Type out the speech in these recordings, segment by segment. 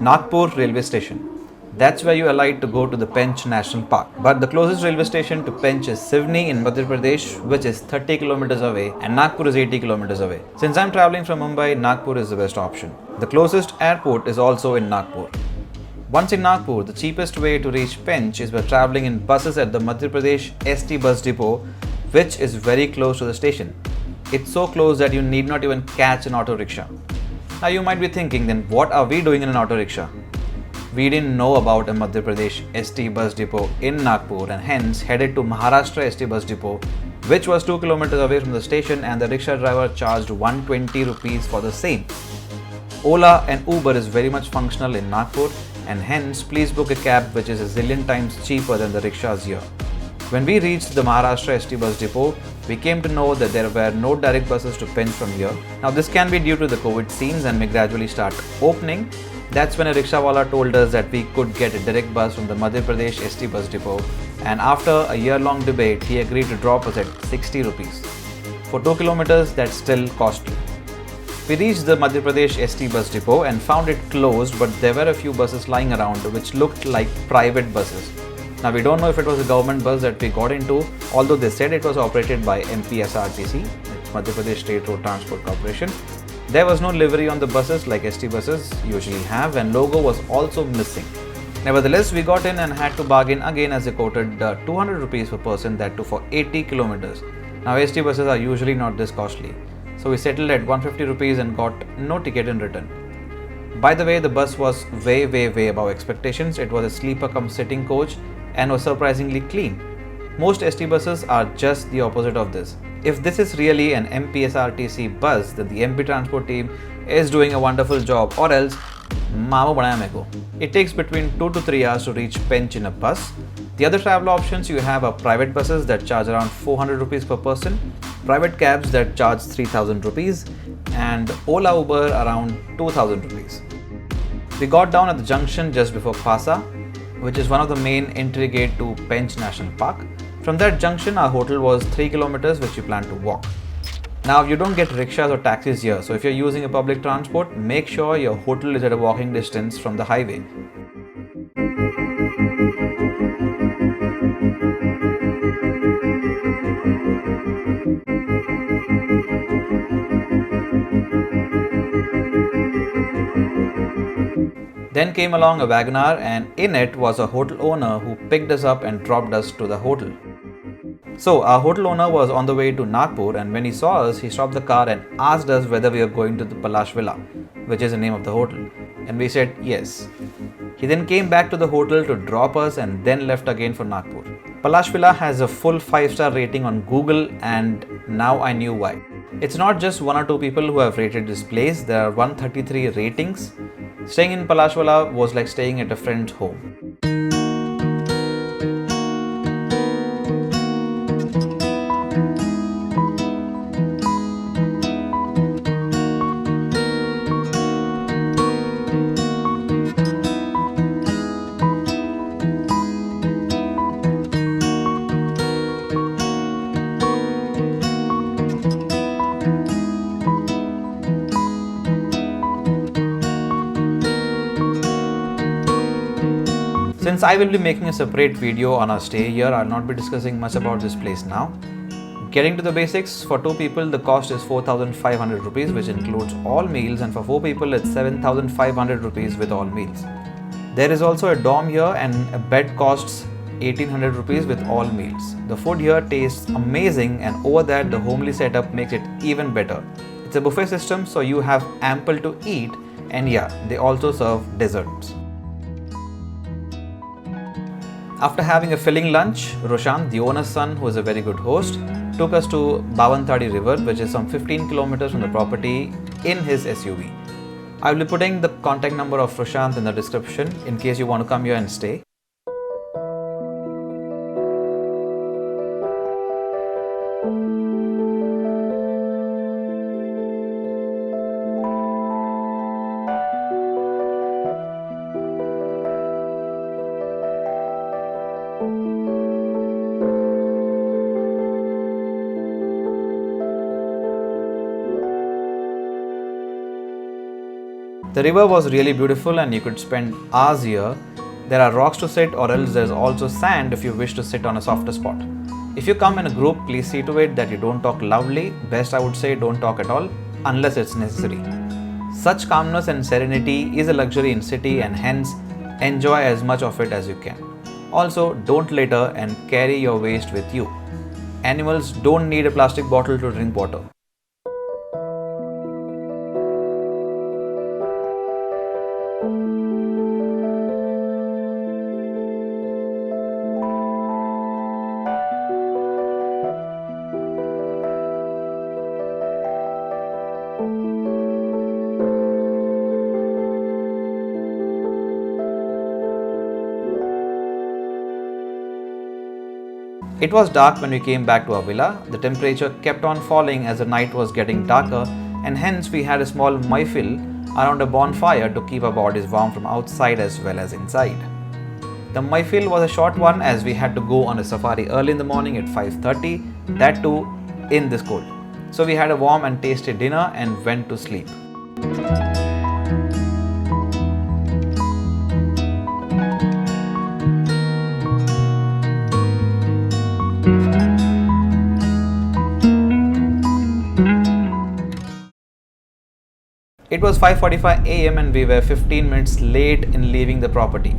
Nagpur railway station. That's where you alight to go to the Pench National Park. But the closest railway station to Pench is Sivni in Madhya Pradesh, which is 30 kilometers away, and Nagpur is 80 kilometers away. Since I'm traveling from Mumbai, Nagpur is the best option. The closest airport is also in Nagpur. Once in Nagpur, the cheapest way to reach Pench is by traveling in buses at the Madhya Pradesh ST bus depot, which is very close to the station. It's so close that you need not even catch an auto rickshaw. Now you might be thinking, then what are we doing in an auto rickshaw? We didn't know about a Madhya Pradesh ST bus depot in Nagpur and hence headed to Maharashtra ST bus depot, which was 2 kilometers away from the station, and the rickshaw driver charged 120 rupees for the same. Ola and Uber is very much functional in Nagpur, and hence please book a cab which is a zillion times cheaper than the rickshaws here. When we reached the Maharashtra ST bus depot, we came to know that there were no direct buses to Pench from here. Now this can be due to the COVID scenes and may gradually start opening. That's when a rickshawala told us that we could get a direct bus from the Madhya Pradesh ST bus depot, and after a year-long debate, he agreed to drop us at 60 rupees. For 2 kilometers, that's still costly. We reached the Madhya Pradesh ST bus depot and found it closed, but there were a few buses lying around which looked like private buses. Now we don't know if it was a government bus that we got into, although they said it was operated by MPSRTC, Madhya Pradesh State Road Transport Corporation. There was no livery on the buses like ST buses usually have, and logo was also missing. Nevertheless, we got in and had to bargain again as they quoted 200 rupees per person, that too for 80 kilometers. Now ST buses are usually not this costly, so we settled at 150 rupees and got no ticket in return. By the way, the bus was way above expectations. It was a sleeper cum sitting coach and was surprisingly clean. Most ST buses are just the opposite of this. If this is really an MPSRTC bus, then the MP transport team is doing a wonderful job, or else Mama banaya meko. It takes between 2 to 3 hours to reach Pench in a bus. The other travel options you have are private buses that charge around 400 rupees per person, private cabs that charge 3000 rupees, and Ola Uber around 2000 rupees. We got down at the junction just before Khwasa, which is one of the main entry gate to Pench National Park. From that junction, our hotel was 3 kilometers, which we plan to walk. Now, you don't get rickshaws or taxis here, so if you're using a public transport, make sure your hotel is at a walking distance from the highway. Then came along a Wagoner, and in it was a hotel owner who picked us up and dropped us to the hotel. So our hotel owner was on the way to Nagpur, and when he saw us, he stopped the car and asked us whether we were going to the Palash Villa, which is the name of the hotel, and we said yes. He then came back to the hotel to drop us and then left again for Nagpur. Palash Villa has a full 5-star rating on Google, and now I knew why. It's not just 1 or 2 people who have rated this place, there are 133 ratings. Staying in Palash Villa was like staying at a friend's home. Since I will be making a separate video on our stay here, I'll not be discussing much about this place now. Getting to the basics, for 2 people the cost is 4,500 rupees, which includes all meals, and for 4 people it's 7,500 rupees with all meals. There is also a dorm here, and a bed costs 1,800 rupees with all meals. The food here tastes amazing, and over that the homely setup makes it even better. It's a buffet system, so you have ample to eat, and yeah, they also serve desserts. After having a filling lunch, Rushant, the owner's son, who is a very good host, took us to Bavantadi River, which is some 15 kilometers from the property, in his SUV. I will be putting the contact number of Rushant in the description in case you want to come here and stay. The river was really beautiful and you could spend hours here. There are rocks to sit, or else there's also sand if you wish to sit on a softer spot. If you come in a group, please see to it that you don't talk loudly. Best I would say don't talk at all unless it's necessary. Such calmness and serenity is a luxury in city, and hence enjoy as much of it as you can. Also, don't litter and carry your waste with you. Animals don't need a plastic bottle to drink water. It was dark when we came back to our villa. The temperature kept on falling as the night was getting darker, and hence we had a small mahfil around a bonfire to keep our bodies warm from outside as well as inside. The mahfil was a short one as we had to go on a safari early in the morning at 5:30, that too in this cold. So we had a warm and tasty dinner and went to sleep. It was 5:45 am and we were 15 minutes late in leaving the property.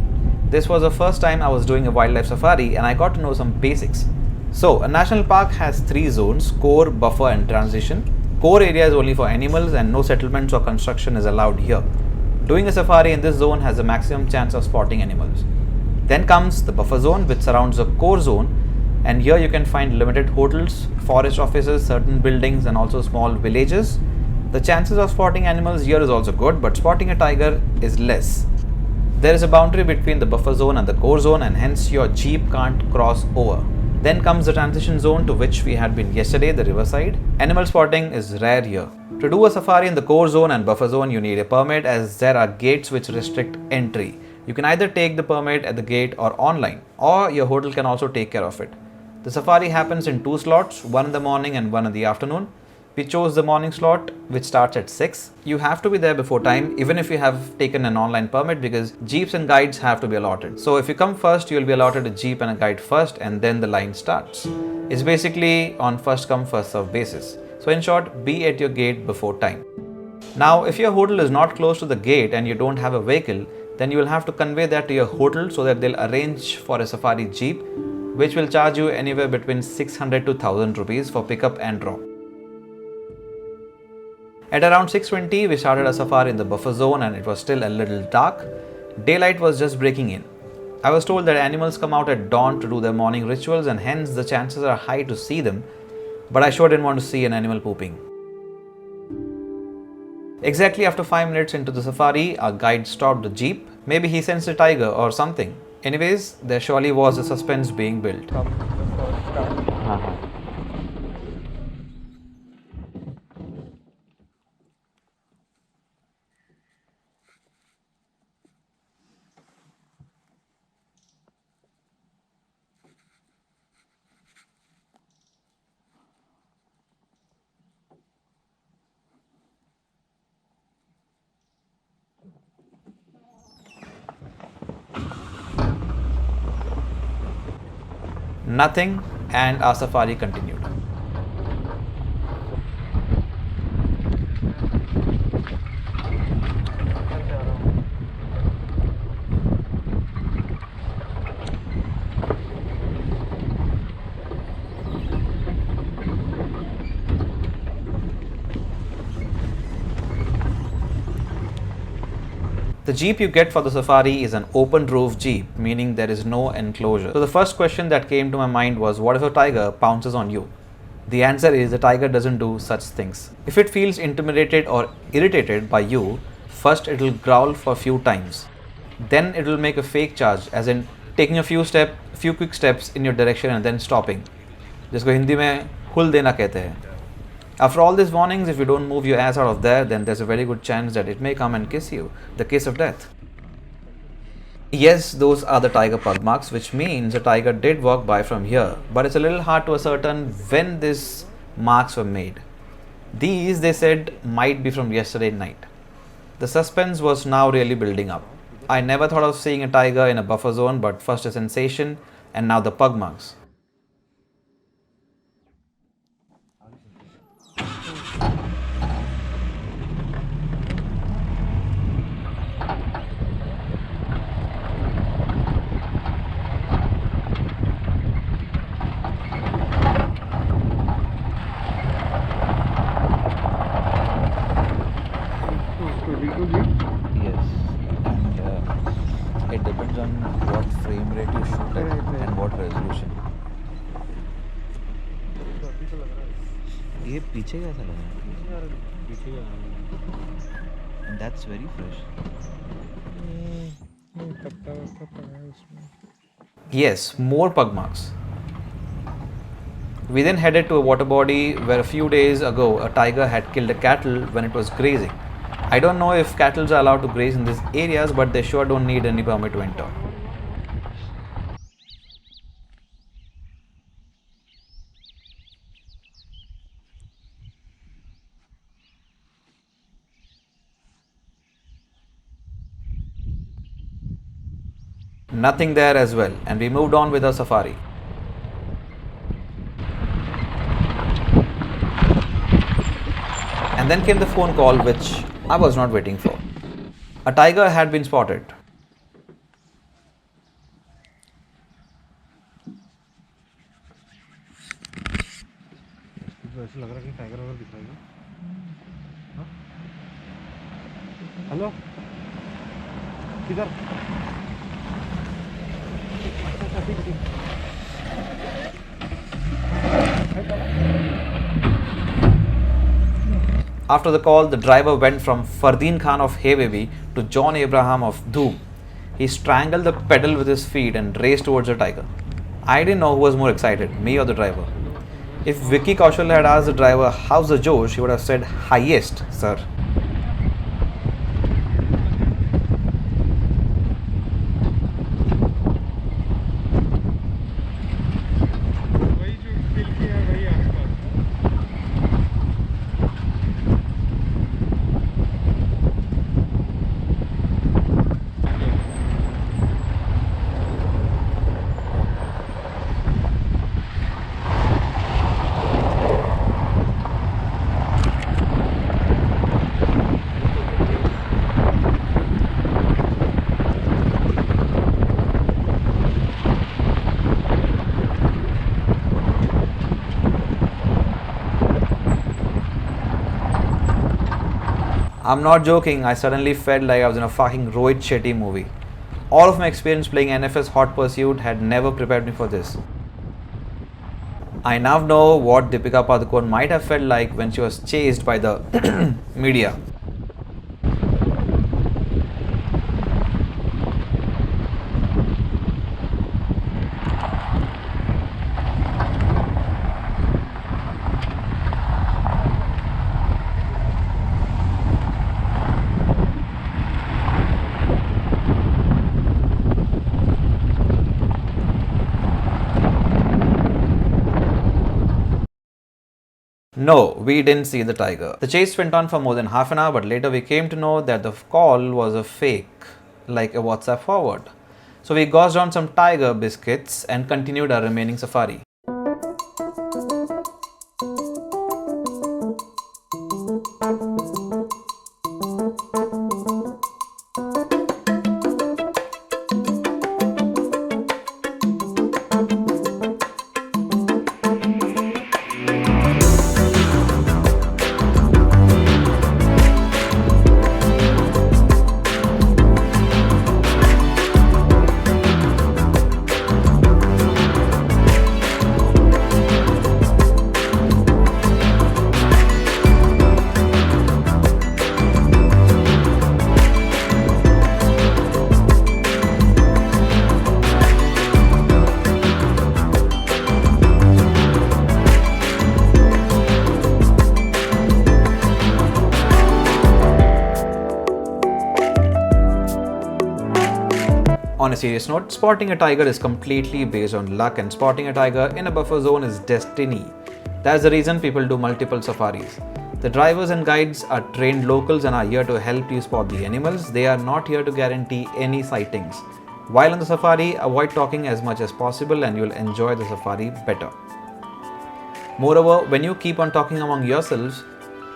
This was the first time I was doing a wildlife safari and I got to know some basics. So, a national park has 3 zones: core, buffer and transition. Core area is only for animals and no settlements or construction is allowed here. Doing a safari in this zone has a maximum chance of spotting animals. Then comes the buffer zone, which surrounds the core zone, and here you can find limited hotels, forest offices, certain buildings and also small villages. The chances of spotting animals here is also good, but spotting a tiger is less. There is a boundary between the buffer zone and the core zone, and hence your jeep can't cross over. Then comes the transition zone, to which we had been yesterday, the riverside. Animal spotting is rare here. To do a safari in the core zone and buffer zone, you need a permit, as there are gates which restrict entry. You can either take the permit at the gate or online, or your hotel can also take care of it. The safari happens in 2 slots, one in the morning and one in the afternoon. We chose the morning slot, which starts at 6. You have to be there before time, even if you have taken an online permit, because jeeps and guides have to be allotted. So if you come first, you will be allotted a jeep and a guide first, and then the line starts. It's basically on first come first serve basis. So in short, be at your gate before time. Now, if your hotel is not close to the gate and you don't have a vehicle, then you will have to convey that to your hotel so that they'll arrange for a safari jeep, which will charge you anywhere between 600 to 1000 rupees for pickup and drop. At around 6:20, we started a safari in the buffer zone and it was still a little dark. Daylight was just breaking in. I was told that animals come out at dawn to do their morning rituals and hence the chances are high to see them, but I sure didn't want to see an animal pooping. Exactly after 5 minutes into the safari, our guide stopped the jeep. Maybe he sensed a tiger or something. Anyways, there surely was a suspense being built. Nothing, and our safari continued. The jeep you get for the safari is an open roof jeep, meaning there is no enclosure. So the first question that came to my mind was, what if a tiger pounces on you? The answer is the tiger doesn't do such things. If it feels intimidated or irritated by you, first it will growl for a few times. Then it will make a fake charge, as in taking a few quick steps in your direction and then stopping. जिसको हिंदी में खुल देना कहते हैं. After all these warnings, if you don't move your ass out of there, then there's a very good chance that it may come and kiss you. The kiss of death. Yes, those are the tiger pug marks, which means a tiger did walk by from here, but it's a little hard to ascertain when these marks were made. These, they said, might be from yesterday night. The suspense was now really building up. I never thought of seeing a tiger in a buffer zone, but first a sensation and now the pug marks. Yes, and it depends on what frame rate you shoot at and what resolution. ये पीछे कैसा लग रहा है? And that's very fresh. Yes, more pug marks. We then headed to a water body where a few days ago a tiger had killed a cattle when it was grazing. I don't know if cattle are allowed to graze in these areas, but they sure don't need any permit to enter. Nothing there as well, and we moved on with our safari. And then came the phone call, which I was not waiting for. A tiger had been spotted. ऐसा लग रहा है कि tiger वगैरह दिख रहा है. Hello, किधर? अच्छा ठीक ठीक. After the call, the driver went from Fardeen Khan of Hey Baby to John Abraham of Dhoom. He strangled the pedal with his feet and raced towards the tiger. I didn't know who was more excited, me or the driver. If Vicky Kaushal had asked the driver, "How's the Josh?" he would have said, "Highest, sir." I'm not joking, I suddenly felt like I was in a fucking Rohit Shetty movie. All of my experience playing NFS Hot Pursuit had never prepared me for this. I now know what Deepika Padukone might have felt like when she was chased by the media. No, we didn't see the tiger. The chase went on for more than half an hour, but later we came to know that the call was a fake, like a WhatsApp forward. So we gouged on some tiger biscuits and continued our remaining safari. On a serious note, spotting a tiger is completely based on luck, and spotting a tiger in a buffer zone is destiny. That's the reason people do multiple safaris. The drivers and guides are trained locals and are here to help you spot the animals. They are not here to guarantee any sightings. While on the safari, avoid talking as much as possible and you'll enjoy the safari better. Moreover, when you keep on talking among yourselves,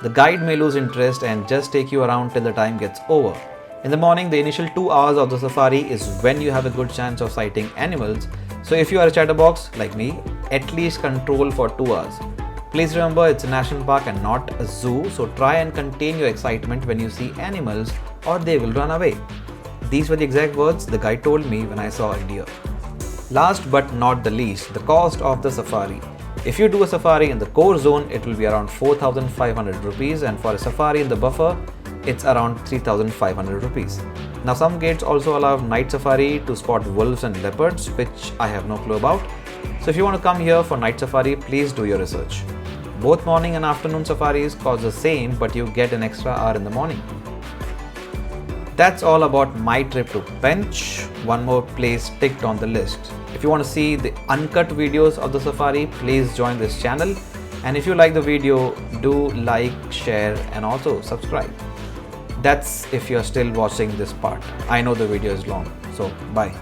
the guide may lose interest and just take you around till the time gets over. In the morning, the initial 2 hours of the safari is when you have a good chance of sighting animals. So if you are a chatterbox like me, at least control for 2 hours. Please remember, it's a national park and not a zoo, so try and contain your excitement when you see animals or they will run away. These were the exact words the guide told me when I saw a deer. Last but not the least, the cost of the safari. If you do a safari in the core zone, it will be around 4,500 rupees, and for a safari in the buffer, it's around 3,500 rupees. Now some gates also allow night safari to spot wolves and leopards, which I have no clue about. So if you want to come here for night safari, please do your research. Both morning and afternoon safaris cost the same, but you get an extra hour in the morning. That's all about my trip to Pench. One more place ticked on the list. If you want to see the uncut videos of the safari, please join this channel. And if you like the video, do like, share and also subscribe. That's if you're still watching this part. I know the video is long, so bye.